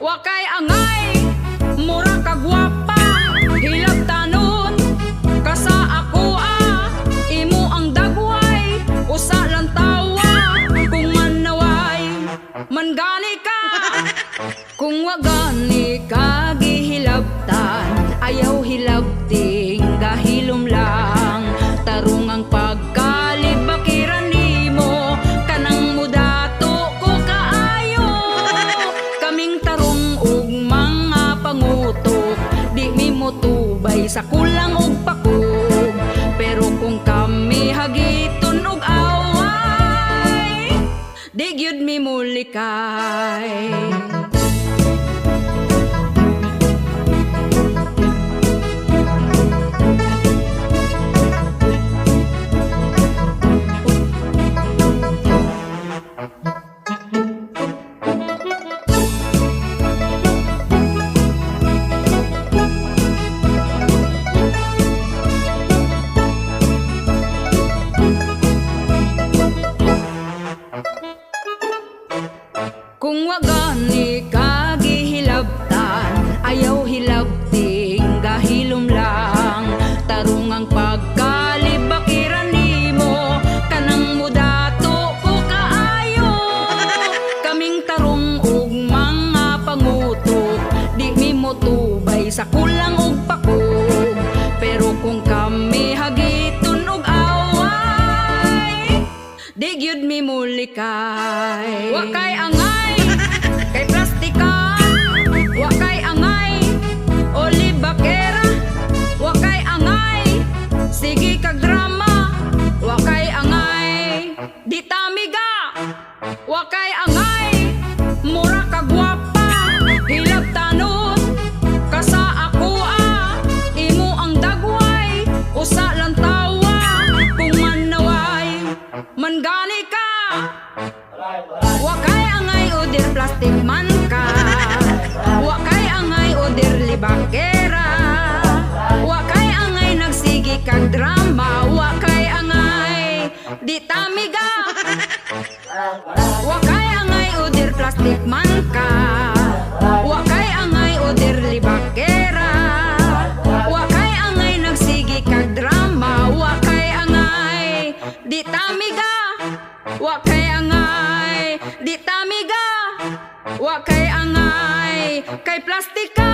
wa kay angay, mura ka gwapa, hilab tanon, kasa ako imo ang dagway, usa lang tawa, kung manaway, mangani ka, kung wagani ka gihilabtan, ayaw hilabting gahilom lang, tarong ang pagkalibakiran nimo, kanang mudato ko kaayo, kaming tarong ug mga pangutok, di mi motubay sa kulang ug pakog, pero kung kami hagiton og away, di gyud mi mulikay. Kung wagani ka gihilabtan, ayaw hilabting gahilom lang, tarong ang pagkalibakiran nimo, kanang mudato ko kaayo, kaming tarong ug mga pangutok, di mi motubay sa kulang ug pakog, pero kung kami hagiton og away, di gyud mi mulikay. Wa kay angay, kay plastika, wa kay angay, olibakera, wa kay angay, sige kag drama, wa kay angay, di tamiga, wa kay angay, mura ka gwapa, hilab tanon, kasa ako imo ang dagway, usa lang tawa, kung manaway, mangani ka, wa kay angay oder plastic man ka, wa kay angay oder libakera, wa kay angay nagsigi kag drama, wa kay angay di tamiga, wa kay angay oder plastic man ka, wa kay angay oder libakera, wa kay angay nagsigi kag drama, wa kay angay di tamiga, wa kay angay di tamiga, wa kay angay, kay plastika.